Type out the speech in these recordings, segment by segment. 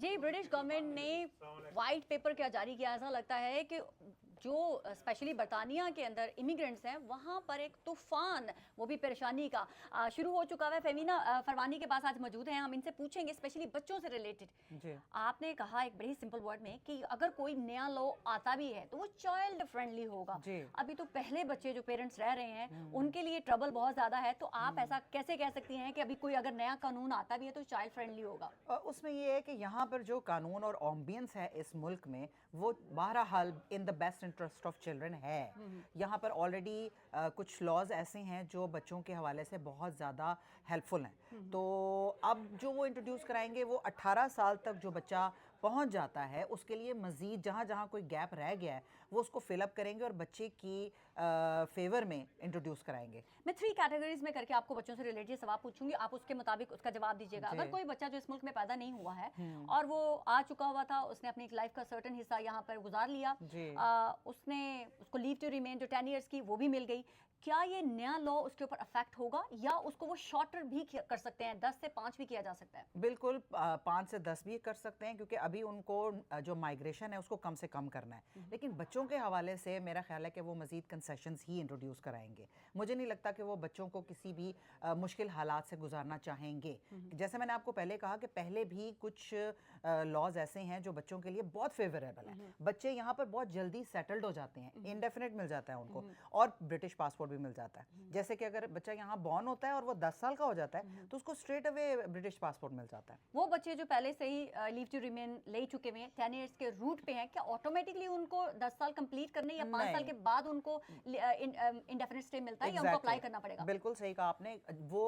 जी, British government ने white paper क्या जारी किया। ऐसा लगता है कि जो स्पेशली बरतानिया के अंदर इमिग्रेंट्स हैं वहाँ पर एक तूफान, वो भी परेशानी का शुरू हो चुका है। फेमिना फरवानी के पास आज मौजूद हैं, हम इनसे पूछेंगे स्पेशली बच्चों से रिलेटेड। आपने कहा एक बड़ी सिंपल वर्ड में कि अगर कोई नया लॉ आता भी है तो वो चाइल्ड फ्रेंडली होगा। अभी तो पहले बच्चे जो पेरेंट्स रह रहे हैं उनके लिए ट्रबल बहुत ज्यादा है, तो आप ऐसा कैसे कह सकती हैं कि अभी कोई अगर नया कानून आता भी है तो चाइल्ड फ्रेंडली होगा? उसमें ये है कि यहाँ पर जो कानून और एम्बियंस है इस मुल्क में वो बहरहाल in the best interest of children है। यहाँ पर ऑलरेडी कुछ लॉज ऐसे हैं जो बच्चों के हवाले से बहुत ज़्यादा हेल्पफुल हैं। तो अब जो वो इंट्रोड्यूस कराएंगे वो 18 साल तक जो बच्चा पहुंच जाता है उसके लिए मज़ीद जहाँ जहाँ कोई गैप रह गया है वो उसको फिलअप करेंगे और बच्चे की फेवर में इंट्रोड्यूस कराएंगे। मैं 3 कैटेगरीज में करके आपको बच्चों से रिलेटेड सवाल पूछूंगी, आप उसके मुताबिक उसका जवाब दीजिएगा। अगर कोई बच्चा जो इस मुल्क में पैदा नहीं हुआ है और वो आ चुका हुआ था, उसने अपनी लाइफ का सर्टेन हिस्सा यहाँ पर गुजार लिया, उसने उसको लीव टू रिमेन जो 10 ईयर्स की वो भी मिल गई, क्या ये नया लॉ उसके ऊपर अफेक्ट होगा या उसको वो शॉर्टर भी कर सकते हैं? 10 से 5 भी किया जा सकता है? बिल्कुल 5 से 10 भी कर सकते हैं, क्योंकि अभी उनको जो माइग्रेशन है उसको कम से कम करना है। लेकिन बच्चों के हवाले से मेरा ख्याल है कि वो मज़ीद कंसेशंस ही इंट्रोड्यूस कराएंगे। मुझे नहीं लगता कि वो बच्चों को किसी भी मुश्किल हालात से गुजारना चाहेंगे। जैसे मैंने आपको पहले कहा कि पहले भी कुछ लॉज ऐसे हैं जो बच्चों के लिए बहुत फेवरेबल हैं। बच्चे यहाँ पर बहुत जल्दी सेटल्ड हो जाते हैं, इंडेफिनिट मिल जाता है उनको और ब्रिटिश पासपोर्ट भी मिल जाता है। जैसे कि अगर बच्चा यहाँ बॉर्न होता है और वो 10 साल का हो जाता है तो उसको स्ट्रेट अवे ब्रिटिश पासपोर्ट मिल जाता है। वो बच्चे जो पहले से ही लीव टू रिमेन ले चुके हैं, 10 इयर्स के रूट पे हैं, क्या ऑटोमेटिकली उनको 10 साल कंप्लीट करने या 5 साल के बाद उनको इंडेफिनिट स्टे मिलता है या उनको अप्लाई करना पड़ेगा? बिल्कुल सही कहा आपने। वो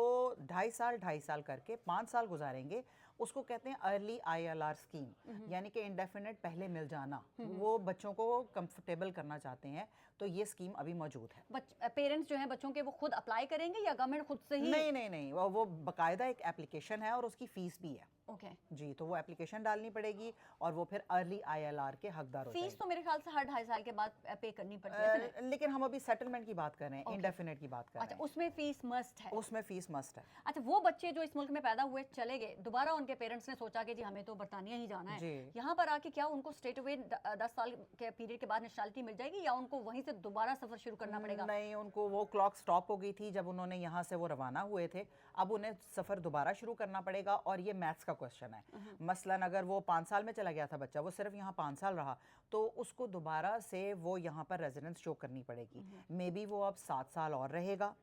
2.5 साल करके 5 साल गुजारेंगे, उसको कहते हैं अर्ली ILR स्कीम, यानी कि इंडेफिनिट पहले मिल जाना। वो बच्चों को कंफर्टेबल करना चाहते हैं, तो ये स्कीम अभी मौजूद है। पेरेंट्स जो हैं बच्चों के वो खुद अप्लाई करेंगे या गवर्नमेंट खुद से ही? नहीं, वो बाकायदा एक एप्लीकेशन है और उसकी फीस भी है। जी, तो वो एप्लीकेशन डालनी पड़ेगी और वो फिर अर्ली ILR के हकदार होते हैं। फीस तो मेरे ख्याल से हर 2.5 साल के बाद पे करनी पड़ती है, लेकिन हम अभी सेटलमेंट की बात कर रहे हैं, इंडेफिनिट की बात कर रहे हैं। अच्छा, उसमें फीस मस्ट है? उसमें फीस मस्ट है। अच्छा, वो बच्चे जो इस मुल्क में पैदा हुए चले गए, दोबारा उनके पेरेंट्स ने सोचा कि जी हमें तो बरतानिया ही जाना है, यहाँ पर आके क्या उनको स्ट्रेट अवे 10 साल के पीरियड के बाद नेशनलिटी मिल जाएगी या उनको वहीं से दोबारा सफर शुरू करना पड़ेगा? नहीं, उनको वो क्लॉक स्टॉप हो गई थी जब उन्होंने यहाँ से वो रवाना हुए थे। अब उन्हें सफर दोबारा शुरू करना पड़ेगा और ये मैथ्स का क्वेश्चन है। मसलन अगर वो 5 साल में चला गया था बच्चा, वो सिर्फ यहाँ 5 साल रहा, तो उसको दोबारा से वो यहाँ पर रेजिडेंस शो करनी पड़ेगी। मे बी वो अब 7 साल और रहेगा।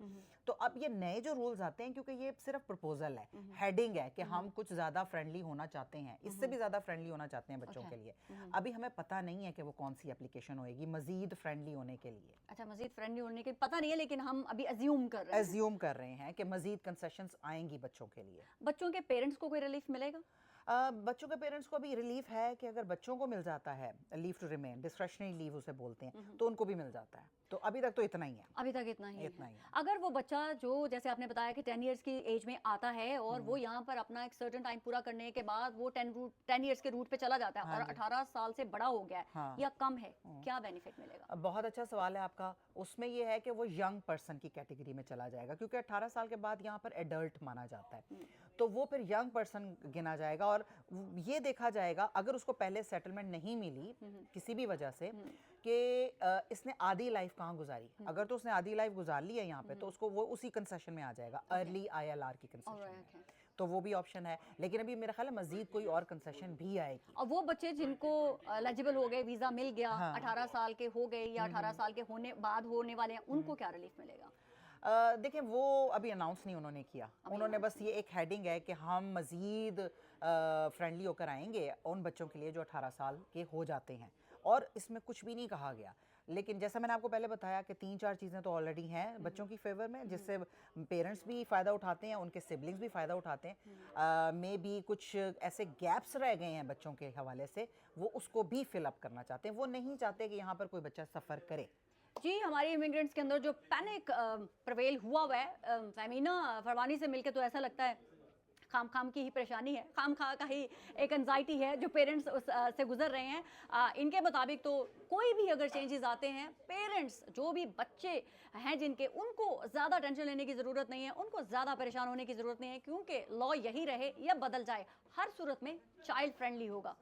तो अब ये नए जो रूल्स आते हैं, क्योंकि ये सिर्फ प्रपोजल है, हेडिंग है कि हम कुछ ज़्यादा फ्रेंडली होना चाहते हैं, इससे भी ज़्यादा फ्रेंडली होना चाहते हैं बच्चों के लिए। अभी हमें पता नहीं है कि वो कौन सी एप्लीकेशन होएगी मज़ीद फ्रेंडली होने के लिए। अच्छा, मज़ीद फ्रेंडली होने के पता नहीं है, लेकिन हम अभी अज्यूम कर रहे हैं कि मज़ीद कंसेशंस आएंगी बच्चों के लिए। बच्चों के पेरेंट्स को कोई रिलीफ मिलेगा? बच्चों के पेरेंट्स को भी रिलीफ है कि अगर बच्चों को मिल जाता है leave to remain, discretionary leave उसे बोलते हैं, तो उनको भी मिल जाता है। तो अभी तक तो इतना ही है। अभी तक इतना ही है। अगर वो बच्चा जो जैसे आपने बताया कि 10 इयर्स की एज में आता है और वो यहाँ पर अपना एक सर्टेन टाइम पूरा करने के बाद वो 10 इयर्स के रूट पे चला जाता है और 18 साल से बड़ा हो गया है या कम है, क्या बेनिफिट मिलेगा? बहुत अच्छा सवाल है आपका। उसमें ये है कि वो यंग पर्सन की कैटेगरी में चला जाएगा, क्योंकि 18 साल के बाद यहाँ पर एडल्ट माना जाता है, तो वो फिर यंग पर्सन गिना जाएगा। और ये देखा जाएगा अगर उसको पहले सेटलमेंट नहीं मिली किसी भी वजह से कि इसने आधी लाइफ कहाँ गुजारी, अगर तो उसने आधी लाइफ गुजार ली है यहाँ पे, तो उसको वो उसी कंसेशन में आ जाएगा, अर्ली ILR की कंसेशन। तो वो भी ऑप्शन है, लेकिन अभी मेरा ख्याल है मजीद कोई और कंसेशन भी आएगी। और वो बच्चे जिनको एलिजिबल हो गए, वीजा मिल गया, 18 साल के हो गए या 18 साल के होने वाले हैं, उनको क्या रिलीफ मिलेगा? देखिए, वो अभी अनाउंस नहीं उन्होंने किया। उन्होंने बस ये एक हेडिंग है कि हम मज़ीद फ्रेंडली होकर आएंगे उन बच्चों के लिए जो 18 साल के हो जाते हैं, और इसमें कुछ भी नहीं कहा गया। लेकिन जैसा मैंने आपको पहले बताया कि 3-4 चीज़ें तो ऑलरेडी हैं बच्चों की फेवर में, जिससे पेरेंट्स भी फ़ायदा उठाते हैं, उनके सिबलिंग्स भी फ़ायदा उठाते हैं। मे बी कुछ ऐसे गैप्स रह गए हैं बच्चों के हवाले से, वो उसको भी फिलअप करना चाहते हैं। वो नहीं चाहते कि यहाँ पर कोई बच्चा सफ़र करे। जी, हमारे इमिग्रेंट्स के अंदर जो पैनिक प्रवेल हुआ है, फेमिना फरवानी से मिलकर तो ऐसा लगता है खाम खाम की ही परेशानी है, खाम खा का ही एक एंजाइटी है जो पेरेंट्स से गुजर रहे हैं। इनके मुताबिक तो कोई भी अगर चेंजेस आते हैं, पेरेंट्स जो भी बच्चे हैं जिनके, उनको ज़्यादा टेंशन लेने की ज़रूरत नहीं है, उनको ज़्यादा परेशान होने की ज़रूरत नहीं है, क्योंकि लॉ यही रहे या बदल जाए, हर सूरत में चाइल्ड फ्रेंडली होगा।